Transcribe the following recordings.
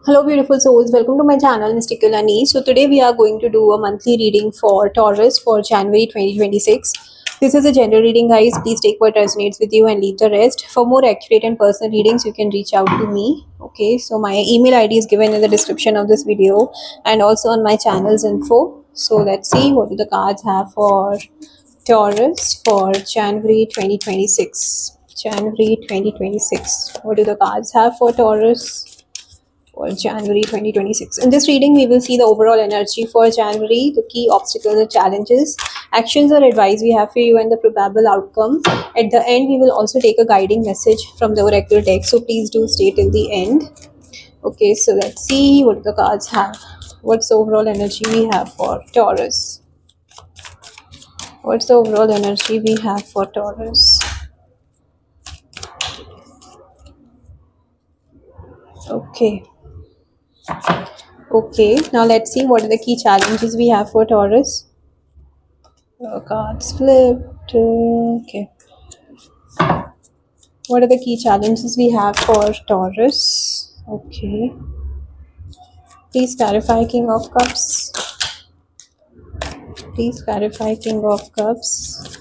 Hello, beautiful souls. Welcome to my channel, Mystical Ani. So, today we are going to do a monthly reading for Taurus for January 2026. This is a general reading, guys. Please take what resonates with you and leave the rest. For more accurate and personal readings, you can reach out to me. Okay, so my email ID is given in the description of this video and also on my channel's info. So, let's see what do the cards have for Taurus for January 2026. January 2026. What do the cards have for Taurus for January 2026? In this reading, we will see the overall energy for January, the key obstacles or challenges, actions or advice we have for you, and the probable outcome. At the end, we will also take a guiding message from the oracle deck. So please do stay till the end. Okay, so let's see what the cards have. What's the overall energy we have for Taurus? What's the overall energy we have for Taurus? Okay. Okay, now let's see what are the key challenges we have for Taurus. Cards flipped. Okay. What are the key challenges we have for Taurus? Okay. Please clarify King of Cups. Please clarify King of Cups.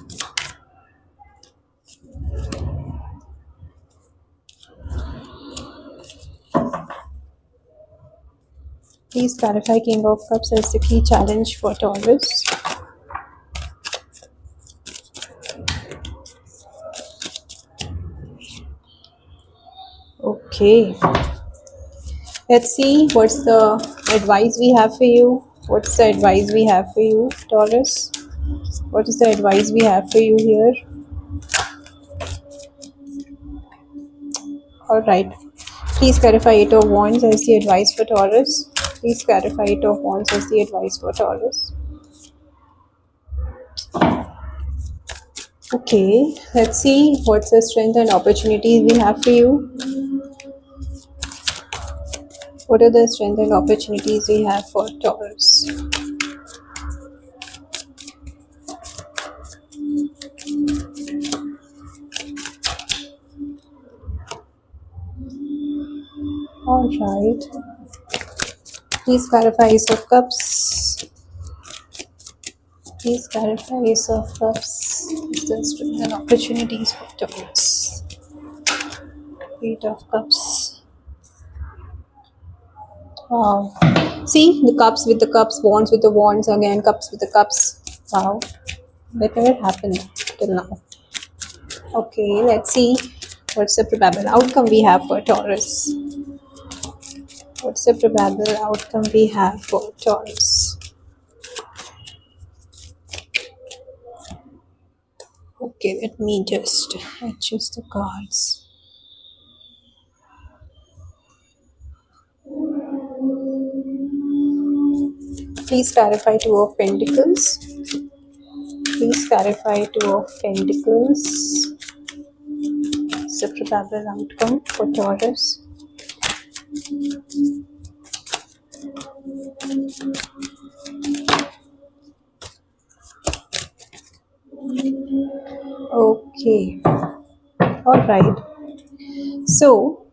Please clarify King of Cups as the key challenge for Taurus. Okay. Let's see what's the advice we have for you. What's the advice we have for you, Taurus? What is the advice we have for you here? Alright. Please clarify Eight of Wands as the advice for Taurus. Please clarify Eight of Wands as the advice for Taurus. Okay, let's see what's the strength and opportunities we have for you. What are the strength and opportunities we have for Taurus? Alright. Please clarify Ace of Cups. Please clarify Ace of Cups. Is the strength and opportunities for Taurus? Eight of Cups. Wow. See, the cups with the cups, wands with the wands, again cups with the cups. Wow. That never happened till now. Okay, let's see what's the probable outcome we have for Taurus. What's the probable outcome we have for Taurus? Okay, let me just adjust the cards. Please clarify Two of Pentacles. Please clarify Two of Pentacles. What's the probable outcome for Taurus? Okay. Alright. So,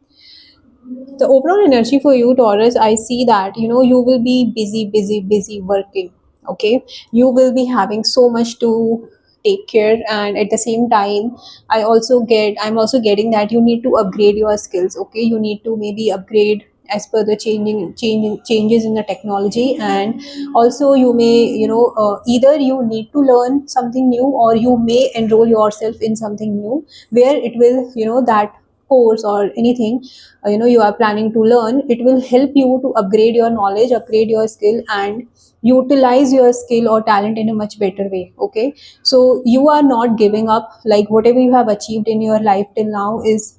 the overall energy for you, Taurus, I see that you will be busy working. Okay, you will be having so much to take care, and at the same time, I'm also getting that you need to upgrade your skills. Okay, you need to maybe upgrade as per the changes in the technology, and also you may either you need to learn something new, or you may enroll yourself in something new where it will that course or anything you are planning to learn, it will help you to upgrade your knowledge, upgrade your skill, and utilize your skill or talent in a much better way. Okay, so you are not giving up. Like whatever you have achieved in your life till now is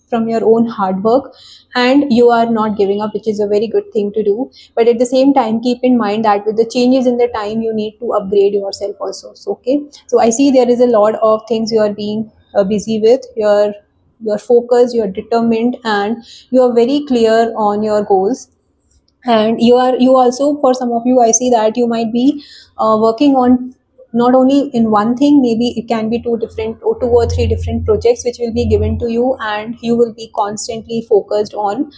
from your own hard work, and you are not giving up, which is a very good thing to do. But at the same time, keep in mind that with the changes in the time, you need to upgrade yourself also. So okay, so I see there is a lot of things you are being busy with. You're focused, you're determined, and you're very clear on your goals. And you also, for some of you, I see that you might be working on not only in one thing, maybe it can be two different or two or three different projects which will be given to you, and you will be constantly focused on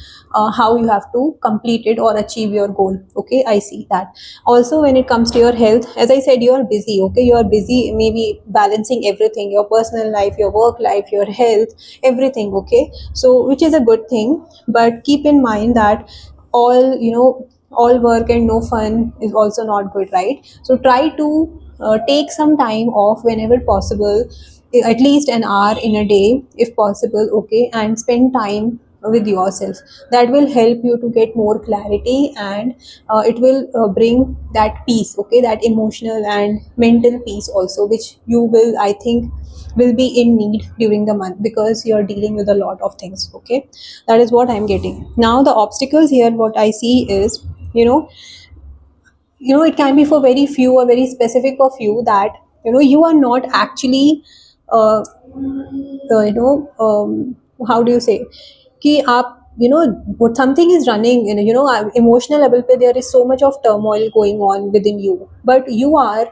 how you have to complete it or achieve your goal. Okay, I see that. Also, when it comes to your health, as I said, you are busy. Okay, you are busy, maybe balancing everything, your personal life, your work life, your health, everything. Okay, so which is a good thing, but keep in mind that all, all work and no fun is also not good, right? So try to take some time off whenever possible, at least an hour in a day if possible. Okay, and spend time with yourself. That will help you to get more clarity, and it will bring that peace. Okay, that emotional and mental peace also, which you will, I think, will be in need during the month, because you're dealing with a lot of things. Okay, that is what I'm getting. Now the obstacles here, what I see is, you know it can be for very few or very specific of you, that you are not actually uh, how do you say, कि आप, what something is running in, emotional level pe, there is so much of turmoil going on within you, but you are,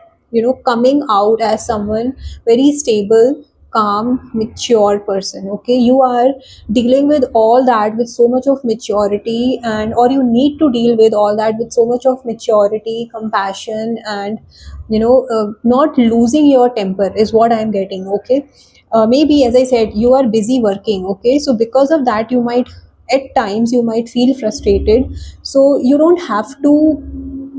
coming out as someone very stable, calm, mature person. Okay, you are dealing with all that with so much of maturity, and or you need to deal with all that with so much of maturity, compassion, and not losing your temper is what I'm getting. Okay, maybe, as I said, you are busy working. Okay, so because of that, you might, at times you might feel frustrated. So you don't have to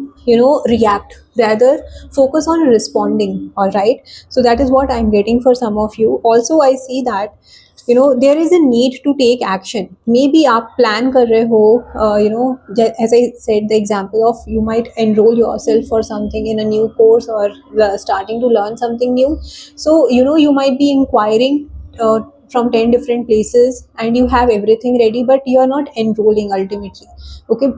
react, rather focus on responding. All right, so that is what I'm getting for some of you. Also, I see that there is a need to take action. Maybe आप plan कर रहे हो, as I said, the example of, you might enroll yourself for something in a new course, or starting to learn something new. So you might be inquiring from 10 different places, and you have everything ready, but you are not enrolling ultimately. Okay,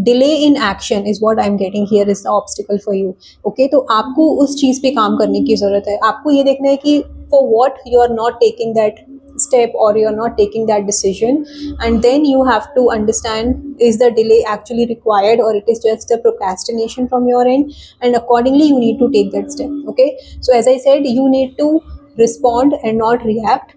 delay in action is what I'm getting here, is the obstacle for you. Okay, तो आपको उस चीज पे काम करने की जरूरत है. आपको ये देखना है कि for what you are not taking that step, or you're not taking that decision, and then you have to understand, is the delay actually required, or it is just a procrastination from your end, and accordingly you need to take that step. Okay, so as I said, you need to respond and not react.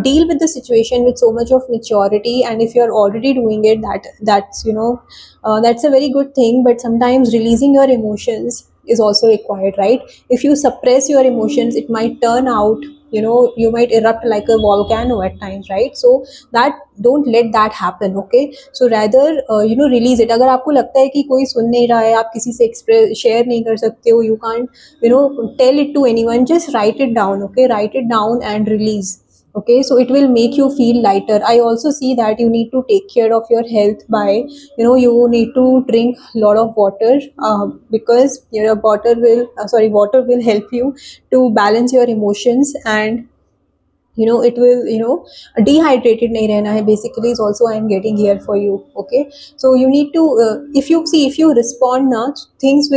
Deal with the situation with so much of maturity, and if you're already doing it, that's a very good thing. But sometimes releasing your emotions is also required, right? If you suppress your emotions, it might turn out, you might erupt like a volcano at times, right? So that, don't let that happen. Okay, so rather release it. अगर आपको लगता है कि कोई सुन नहीं रहा है, आप किसी से एक्सप्रेस शेयर नहीं कर सकते हो, you can't tell it to anyone, just write it down. Okay, write it down and release. Okay, so it will make you feel lighter. I also see that you need to take care of your health by, you need to drink a lot of water, because your water will help you to balance your emotions, and it will, dehydrated nahi rehna hai, basically, is also I am getting here for you. Okay, so you need to, if you respond now, things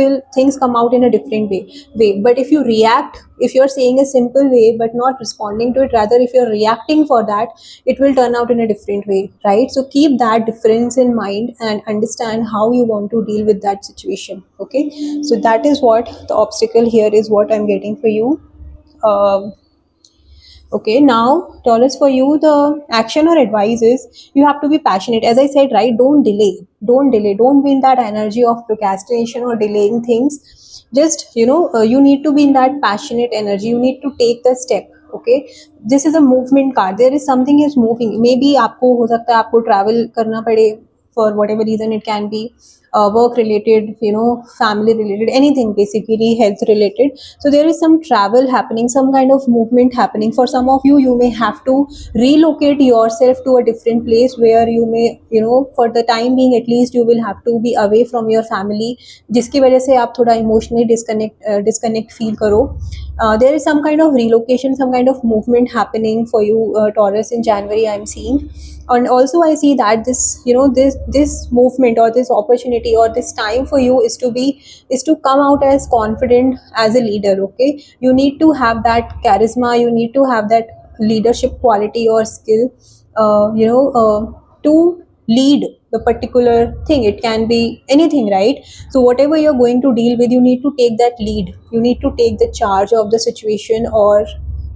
come out in a different way. But if you react, if you're saying a simple way but not responding to it, rather if you're reacting for that, it will turn out in a different way, right? So keep that difference in mind, and understand how you want to deal with that situation. Okay, so that is what the obstacle here is, what I'm getting for you. um, Okay, now, Taurus, for you, the action or advice is, you have to be passionate. As I said, right, don't delay. Don't delay. Don't be in that energy of procrastination or delaying things. Just, you need to be in that passionate energy. You need to take the step. Okay, this is a movement card. There is something is moving. Maybe आपको हो सकता है आपको travel करना पड़े, for whatever reason it can be, work related, family related, anything, basically health related. So there is some travel happening, some kind of movement happening. For some of you, you may have to relocate yourself to a different place, where you may, for the time being at least, you will have to be away from your family, जिसकी वजह से आप थोड़ा emotionally disconnect feel करो. There is some kind of relocation, some kind of movement happening for you, Taurus, in January, I'm seeing. And also I see that this movement, or this opportunity, or this time for you is to come out as confident as a leader. Okay, you need to have that charisma, you need to have that leadership quality or skill, to lead the particular thing. It can be anything, right? So whatever you're going to deal with, you need to take that lead, you need to take the charge of the situation, or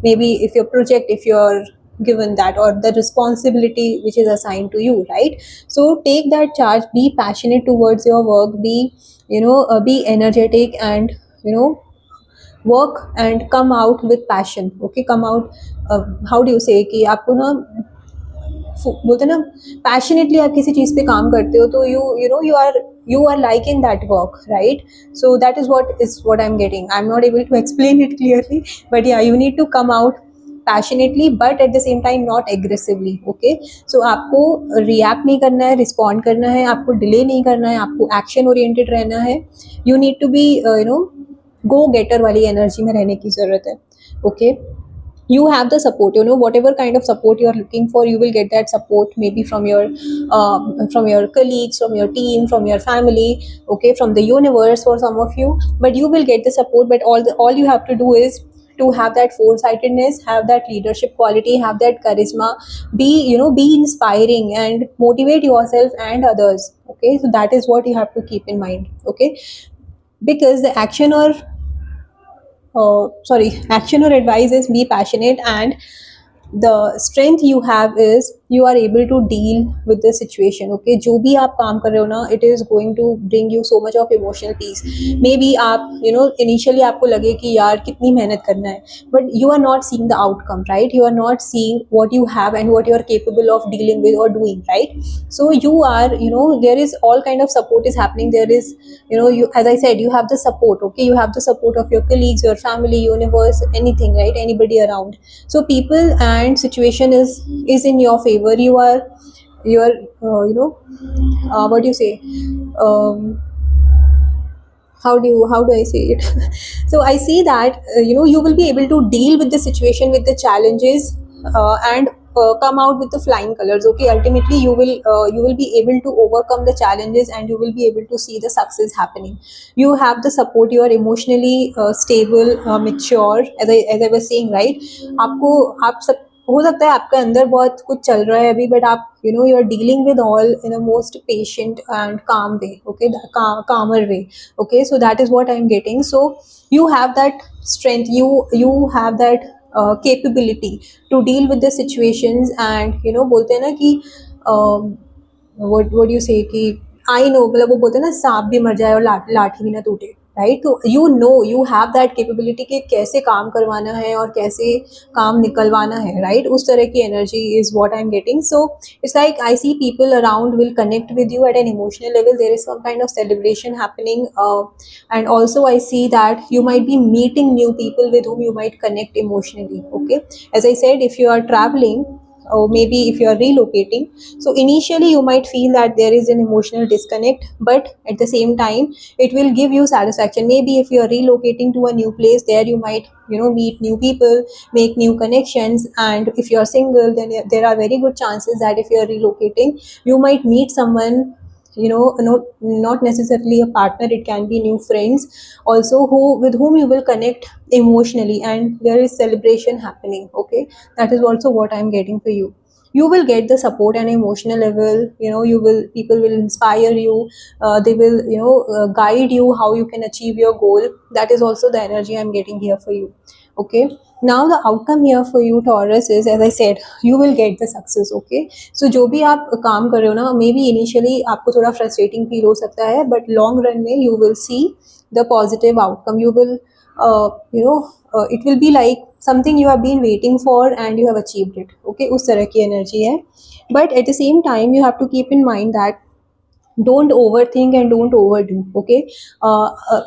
maybe if your project, if you're given that, or the responsibility which is assigned to you, right? So take that charge, be passionate towards your work, be, be energetic, and work and come out with passion. Okay, come out, how do you say कि आपको ना बोलते हैं ना, passionately आप किसी चीज पे काम करते हो, तो you are liking that work, right? So that is what I'm getting. I'm not able to explain it clearly, but yeah, you need to come out passionately, but at the same time not aggressively. Okay, so आपको react नहीं करना है, respond करना है, आपको delay नहीं करना है, आपको action oriented रहना है. You need to be go getter वाली energy में रहने की जरूरत है. Okay, you have the support, whatever kind of support you are looking for, you will get that support, maybe from your colleagues, from your team, from your family, okay, from the universe for some of you, but you will get the support. But all you have to do is to have that foresightedness, have that leadership quality, have that charisma, be be inspiring and motivate yourself and others. Okay, so that is what you have to keep in mind. Okay, because the action or advice is be passionate, and the strength you have is you are able to deal with the situation. Okay, जो भी आप काम कर रहे हो ना, it is going to bring you so much of emotional peace. Maybe आप initially आपको लगे कि यार कितनी मेहनत करना है, but you are not seeing the outcome, right? You are not seeing what you have and what you are capable of dealing with or doing, right? So you are, there is all kind of support is happening. There is, you, as I said, you have the support. Okay, you have the support of your colleagues, your family, universe, anything, right? Anybody around. So people and situation is in your favor. You are what do you say, how do I say it? So I see that you will be able to deal with the situation, with the challenges, and come out with the flying colors. Okay, ultimately you will be able to overcome the challenges, and you will be able to see the success happening. You have the support, you are emotionally stable, mature, as I was saying, right? आप सब हो सकता है आपके अंदर बहुत कुछ चल रहा है अभी, बट आप you are dealing with all in a most patient and calm way. Okay, calmer way. Okay, so that is what I'm getting. So you have that strength, you have that capability to deal with the situations, and बोलते हैं ना कि what do you say कि I know, मतलब वो बोलते हैं ना, सांप भी मर जाए और लाठी भी ना टूटे, राइट? तो you have that capability कि कैसे काम करवाना है और कैसे काम निकलवाना है, राइट? उस तरह की energy is what I'm getting. So it's like I see people around will connect with you at an emotional level. There is some kind of celebration happening, and also I see that you might be meeting new people with whom you might connect emotionally. Okay, as I said, if you are traveling, or maybe if you are relocating, so initially you might feel that there is an emotional disconnect, but at the same time it will give you satisfaction. Maybe if you are relocating to a new place, there you might meet new people, make new connections. And if you are single, then there are very good chances that if you are relocating, you might meet someone, not necessarily a partner, it can be new friends also, who with whom you will connect emotionally, and there is celebration happening. Okay, that is also what I'm getting for you. You will get the support and emotional level, people will inspire you, they will guide you how you can achieve your goal. That is also the energy I'm getting here for you. Okay, now the outcome here for you, Taurus, is, as I said, you will get the success. Okay, so जो भी आप काम कर रहे हो ना, may be initially आपको थोड़ा फ्रस्ट्रेटिंग फील हो सकता है, बट लॉन्ग रन में you will see the positive outcome. You will it will be like something you have been waiting for and you have achieved it. Okay, उस तरह की energy है. But at the same time you have to keep in mind that don't overthink and don't overdo. Okay,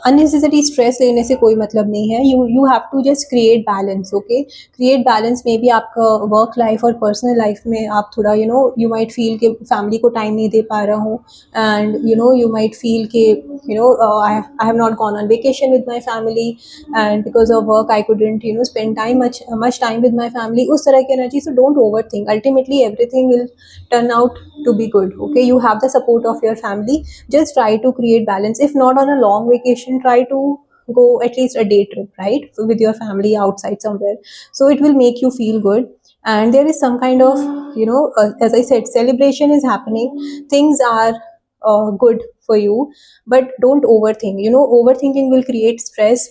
unnecessary stress लेने से कोई मतलब नहीं है. You have to just create balance. Okay, create balance. Maybe आपका work life और personal life में आप थोड़ा you might feel कि family को time नहीं दे पा रहा हूँ, and you might feel कि I have not gone on vacation with my family, and because of work I couldn't spend much time with my family. उस तरह की energy. So don't overthink. Ultimately everything will turn out to be good. Okay, you have the support of your family. Just try to create balance. If not on a long vacation, try to go at least a day trip, right, with your family outside somewhere. So it will make you feel good. and there is some kind of, as I said, celebration is happening, things are good for you, but don't overthink. Overthinking will create stress,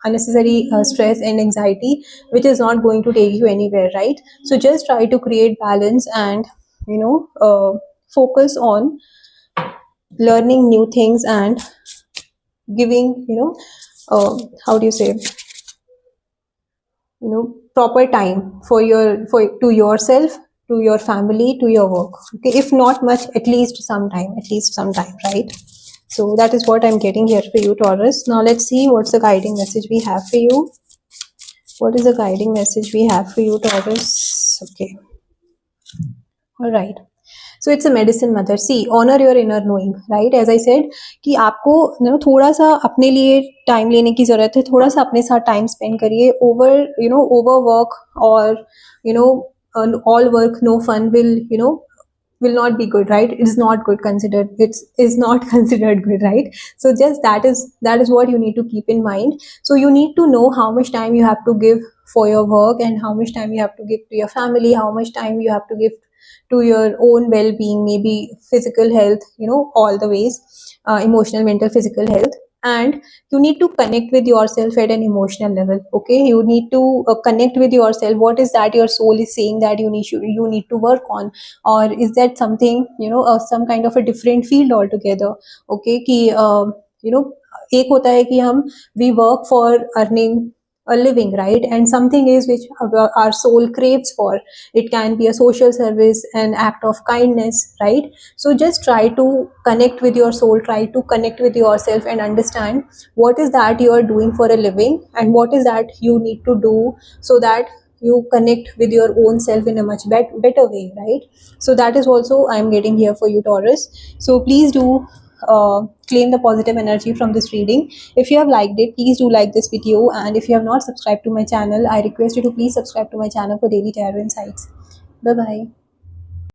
unnecessary stress and anxiety, which is not going to take you anywhere, right? So just try to create balance and, focus on learning new things and giving, how do you say, proper time for to yourself, to your family, to your work. Okay, if not much, at least sometime, right? So that is what I'm getting here for you, Taurus. Now let's see what's the guiding message we have for you. What is the guiding message we have for you, Taurus? Okay, all right. So it's a medicine mother. See, honor your inner knowing, right? As I said, कि आपको थोड़ा सा अपने लिए time लेने की जरूरत है, थोड़ा सा अपने साथ टाइम स्पेंड करिए. ओवर वर्क और all work no fun will not be good, right? It is not good considered. It is not considered good, right? So just that is what you need to keep in mind. So you need to know how much time you have to give for your work, and how much time you have to give to your family, how much time you have to give to your own well-being, maybe physical health, all the ways, emotional, mental, physical health. And you need to connect with yourself at an emotional level. Okay, you need to connect with yourself. What is that your soul is saying that you need to work on, or is that something, some kind of a different field altogether? Okay, कि एक होता है कि हम we work for earning a living, right? And something is which our soul craves for. It can be a social service, an act of kindness, right? So just try to connect with your soul, try to connect with yourself and understand what is that you are doing for a living, and what is that you need to do so that you connect with your own self in a much better way, right? So that is also I'm getting here for you, Taurus. So please do claim the positive energy from this reading. If you have liked it, please do like this video, and if you have not subscribed to my channel, I request you to please subscribe to my channel for daily tarot insights. Bye bye.